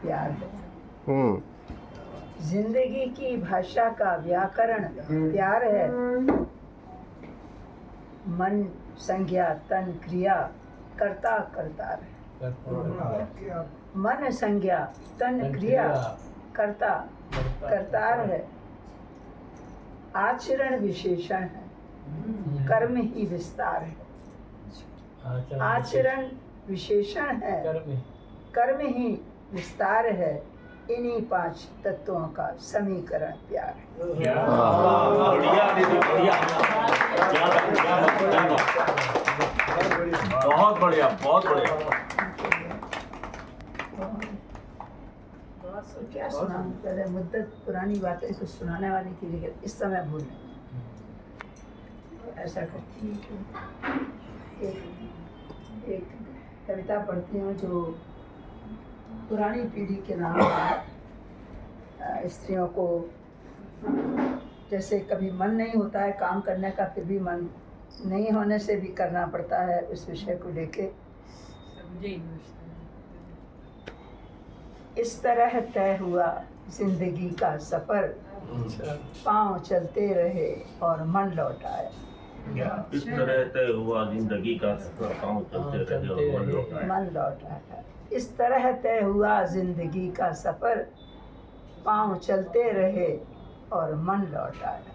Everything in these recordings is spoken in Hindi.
प्यार है। जिंदगी की भाषा का व्याकरण प्यार है। मन संज्ञा तन क्रिया कर्ता करतार है। मन संज्ञा तन क्रिया कर्ता करतार है। आचरण विशेषण है, कर्म ही विस्तार है। आचरण विशेषण है, कर्म ही विस्तार है। इन्हीं 5 तत्वों का समीकरण प्यार है। बहुत बढ़िया, बहुत बढ़िया। क्या सुनाऊं? पहले मुद्दत पुरानी बातें कुछ सुनाने वाली थी, लेकिन इस समय भूल ऐसा करती हूँ कि एक कविता पढ़ती हूँ जो पुरानी पीढ़ी के नाम स्त्रियों को, जैसे कभी मन नहीं होता है काम करने का, फिर भी मन नहीं होने से भी करना पड़ता है, उस विषय को लेके। इस तरह तय हुआ जिंदगी का सफर, पांव चलते रहे और मन लौट आया। इस तरह तय हुआ जिंदगी का सफर, पांव चलते रहे और मन लौट आया। इस तरह तय हुआ जिंदगी का सफर, पांव चलते रहे और मन लौट आया।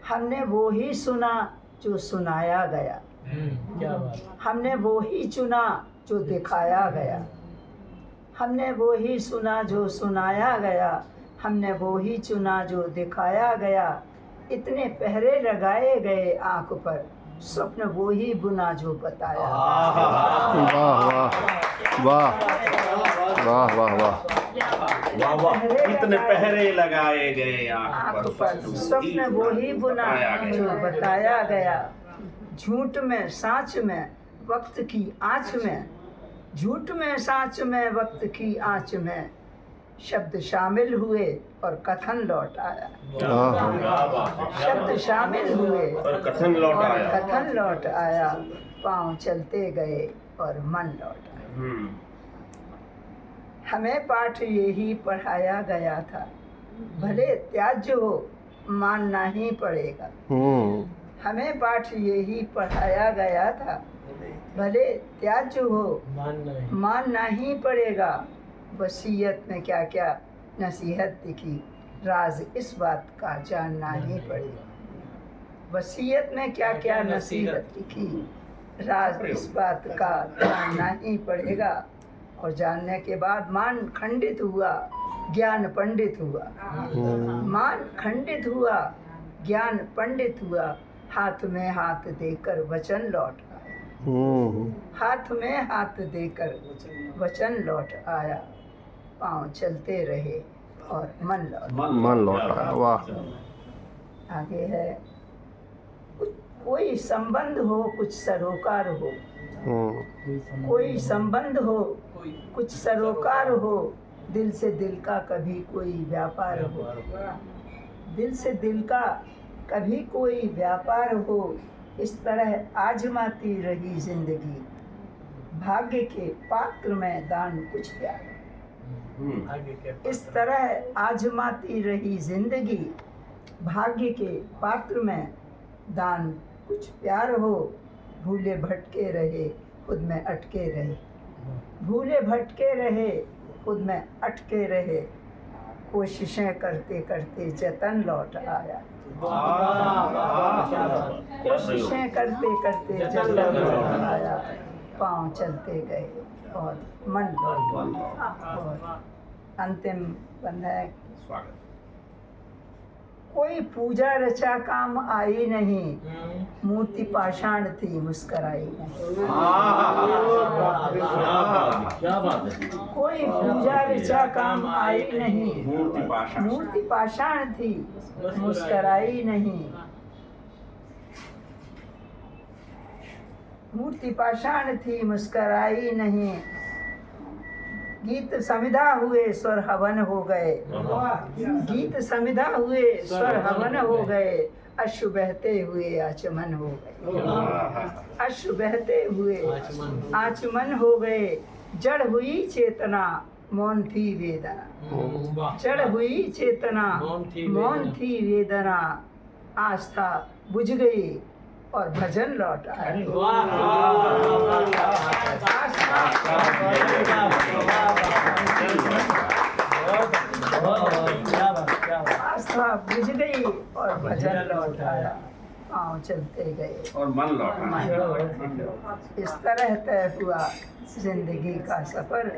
हमने वो ही सुना जो सुनाया गया, हमने वो ही चुना जो दिखाया गया। हमने वो ही सुना जो सुनाया गया, हमने वो ही चुना जो दिखाया गया। इतने पहरे लगाए गए आंख पर, स्वप्न वो ही बुना जो बताया। वाह वाह वाह वाह वाह वाह वाह। इतने पहरे लगाए गए आंख पर, स्वप्न वो ही बुना जो बताया गया। झूठ में साँच में वक्त की आँच में, झूठ में साँच में वक्त की आँच में, शब्द शामिल हुए और कथन लौट आया। शब्द शामिल हुए और कथन लौट आया। कथन लौट आया। पाँव चलते गए और मन लौट आया। हमें पाठ यही पढ़ाया गया था, भले त्याज्य हो मानना ही पड़ेगा। हमें पाठ यही पढ़ाया गया था, भले त्याज्य हो मानना ही पड़ेगा। वसीयत में क्या क्या नसीहत लिखी, राज इस बात का जानना ही पड़ेगा। वसीयत में क्या क्या नसीहत लिखी, राज इस बात का जानना ही पड़ेगा। और जानने के बाद मान खंडित हुआ, ज्ञान पंडित हुआ। मान खंडित हुआ, ज्ञान पंडित हुआ। हाथ में हाथ देकर वचन लौट आया। हाथ में हाथ देकर वचन लौट आया। पाँव चलते रहे और मन लौट आया। वाह। आगे है, कोई संबंध हो कुछ सरोकार हो, कोई संबंध हो कुछ सरोकार हो। दिल से दिल का कभी कोई व्यापार हो, दिल से दिल का कभी कोई व्यापार हो। इस तरह आजमाती रही जिंदगी, भाग्य के पात्र में दान कुछ प्यार। इस तरह आजमाती रही जिंदगी, भाग्य के पात्र में दान कुछ प्यार हो। भूले भटके रहे खुद में अटके रहे, भूले भटके रहे खुद में अटके रहे। कोशिशें करते करते जतन लौट आया। कोशिशें करते करते जतन लौट आया। पाँव चलते गए और मन लौट आया। और अंतिम बंद है, कोई पूजा रचा काम आई नहीं, मूर्ति पाषाण थी मुस्कराई नहीं। कोई पूजा रचा काम आई नहीं, मूर्ति पाषाण थी मुस्कराई नहीं। मूर्ति पाषाण थी मुस्कराई नहीं। गीत समिधा हुए स्वर हवन हो गए, गीत समिधा हुए स्वर हवन हो गए। अश्रु बहते हुए आचमन हो गए, अश्रु बहते हुए आचमन हो गए। जड़ हुई चेतना मौन थी वेदना, चढ़ हुई चेतना, मौन थी वेदना, आस्था बुझ गई और भजन लौट आया। आस्था बुझ गई और भजन लौट आया, पाँव चलते गए और मन लौटा। इस तरह तय हुआ जिंदगी का सफर,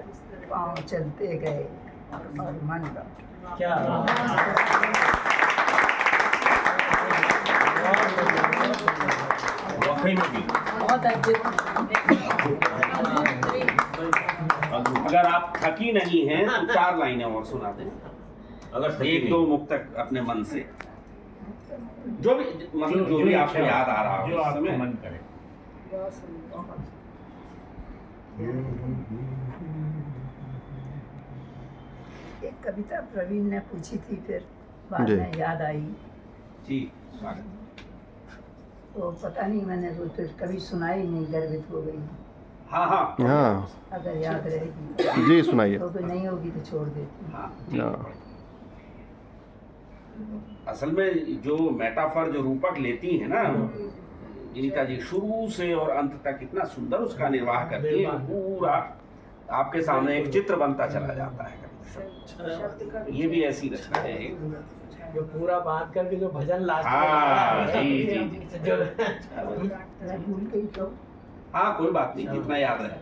पाँव चलते गए और मन लौटा। वाकई में भी अगर आप थकी नहीं हैं तो 4 लाइनें और सुना दें, अगर 1-2 मुक्तक अपने मन से, जो भी मतलब जो भी आपको याद आ रहा हो जो उस आपको समय। मन करे। एक कविता प्रवीण ने पूछी थी, फिर बाद जी। में याद आई, जी स्वागत। तो पता नहीं मैंने वो फिर कभी सुनाई नहीं, गर्वित हो गई। हाँ हाँ हाँ अगर याद रहेगी जी सुनाइए। तो, नहीं होगी तो छोड़ देती हूँ। हाँ जी। हाँ। असल में जो मेटाफर जो रूपक लेती है ना विनीता जी, शुरू से और अंत तक इतना सुंदर उसका निर्वाह करती है, पूरा आपके सामने एक चित्र बनता चला जाता है कविता। ये भी ऐसी रचना है एक। जो पूरा बात करके जो भजन लास्ट हाँ जी जी जी। जो अगर भूल गई तो हाँ कोई बात नहीं, जितना याद रहे।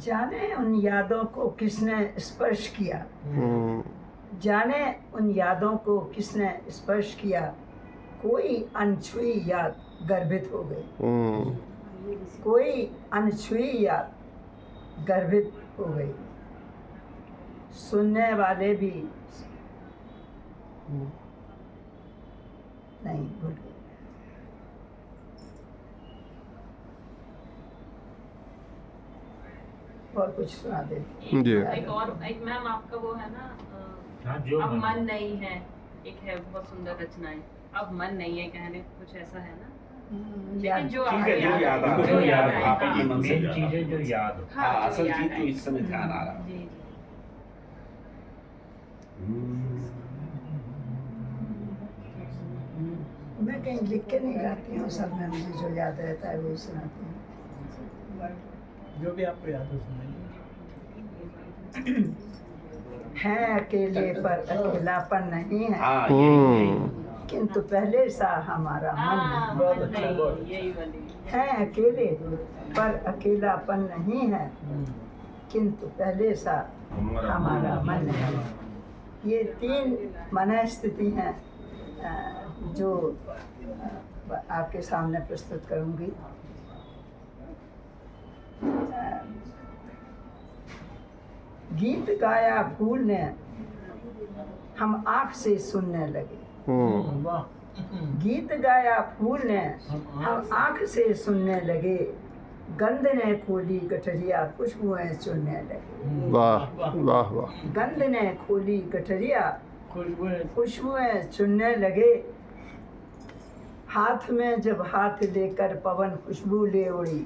जाने उन यादों को किसने स्पर्श किया, जाने उन यादों को किसने स्पर्श किया, कोई अनछुई याद गर्भित हो गई, कोई अनछुई याद गर्भित हो गई, सुनने वाले भी नहीं भूल गए। और कुछ सुना दे। जी। एक और एक मैम आपका वो है ना हाँ, जो अब मन- मन नहीं है, एक है बहुत सुंदर रचनाएं, अब मन नहीं है कहने कुछ ऐसा है ना, लेकिन जो ठीक है, जो याद आ जो रहा है, याद याद आए, आप हाँ, अपने मन से मेन चीजें जो याद हो। हाँ जो असल याद चीज जो आए। इस समय ध्यान आ रहा है। जी जी। मैं कहीं लिख के नहीं लाती हूँ, सब में मुझे जो याद रहता है वही सुनाती हूँ। जो भी आपको याद हो सुनाइए। है अकेले पर अकेलापन नहीं है, हाँ यही किंतु पहले सा हमारा मन हाँ, बहुत मन अच्छा, नहीं, बहुत यही वाली है, अकेले पर अकेलापन नहीं है, किंतु पहले सा हमारा मन है। ये 3 मन स्थिति हैं जो आपके सामने प्रस्तुत करूंगी। गीत गाया फूल ने, हम आँख से सुनने लगे, वाह। गीत गाया फूल ने, हम आँख से सुनने लगे, गंध ने खोली गठरिया, खुशबुएं चुनने लगे, वाह वाह वाह। गंध ने खोली गठरिया, खुशबुएं खुशबुएं चुनने लगे, हाथ में जब हाथ लेकर पवन खुशबू ले उड़ी,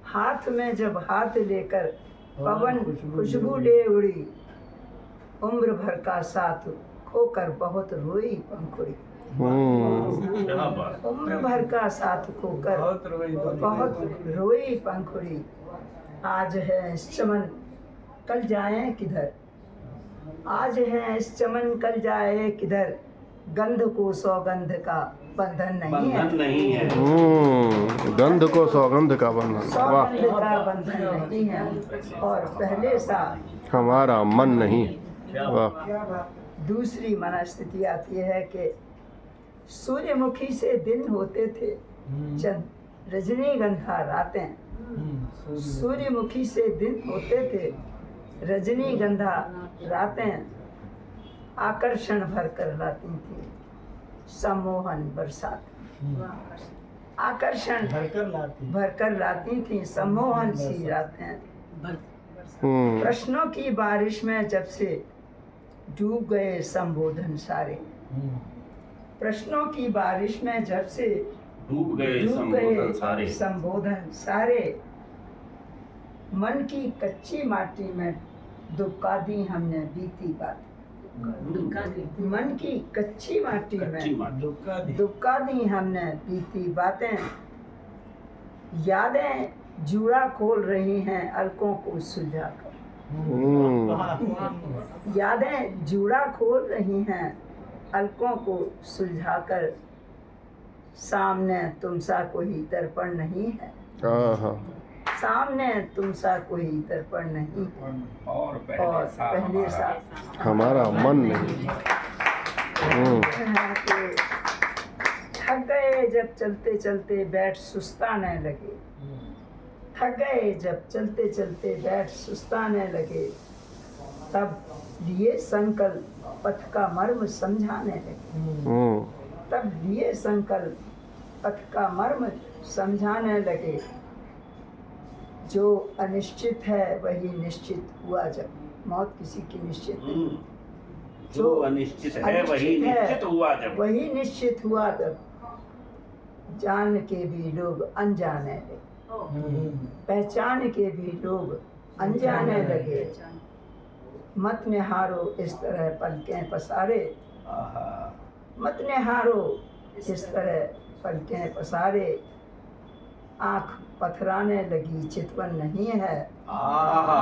हाथ में जब हाथ लेकर पवन खुशबू ले उड़ी, उम्र भर का साथ खोकर बहुत रोई पंखुड़ी, क्या बात। उम्र भर का साथ खोकर बहुत रोई बहुत रोई पंखुड़ी, आज है इस चमन कल जाए किधर, आज है इस चमन कल जाए किधर, गंध को सौगंध का बंधन नहीं है, बंधन नहीं है। गंध को सौगंध का बंधन। वाह। सौगंध का बंधन नहीं है, और पहले सा हमारा मन नहीं। वाह। दूसरी मनस्थिति आती है कि सूर्यमुखी से दिन होते थे, चंद रजनीगंधा रातें, सूर्यमुखी से दिन होते थे, रजनीगंधा रातें आकर्षण भर कर लाती थी, सम्मोहन बरसात, आकर्षण भरकर लाती थी, सम्मोहन सी रातें, प्रश्नों की बारिश में जब से डूब गए संबोधन सारे, प्रश्नों की बारिश में जब से डूब गए डूब संबोधन गए सारे। संबोधन सारे, मन की कच्ची माटी में दुबका दी हमने बीती बात। मन की कच्ची माटी कच्ची में माटी दुबका दी हमने बीती बातें। यादें जूड़ा खोल रही हैं अलकों को सुलझा कर। यादें जूड़ा खोल रही हैं अलकों को सुलझा कर। सामने तुम सा कोई दर्पण नहीं है। आहा, सामने तुम सा कोई दर्पण नहीं है। और और पहले पहले सा सा हमारा मन नहीं। है कि थक गए जब चलते चलते बैठ सुस्ताने लगे। थक गए जब चलते चलते बैठ सुस्ताने लगे। तब लिए संकल्प पथ का मर्म समझाने लगे। तब लिए संकल्प पथ का मर्म समझाने लगे। जो अनिश्चित है वही निश्चित हुआ जब। मौत किसी की निश्चित नहीं। जो अनिश्चित है वही अनिश्चित है, निश्चित हुआ जब। वही निश्चित हुआ तब। जान के भी लोग अनजाने लगे। पहचान के भी लोग अनजाने लगे। मत में हारो इस तरह पलकें पसारे। आहा, मत में हारो इस तरह पलकें पसारे। आँख पथराने लगी चितवन नहीं है। आहा,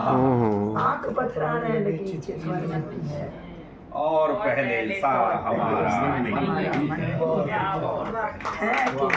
आँख पथराने लगी चितवन नहीं है। और पहले सा हमारा हमारा नहीं मन है। है कि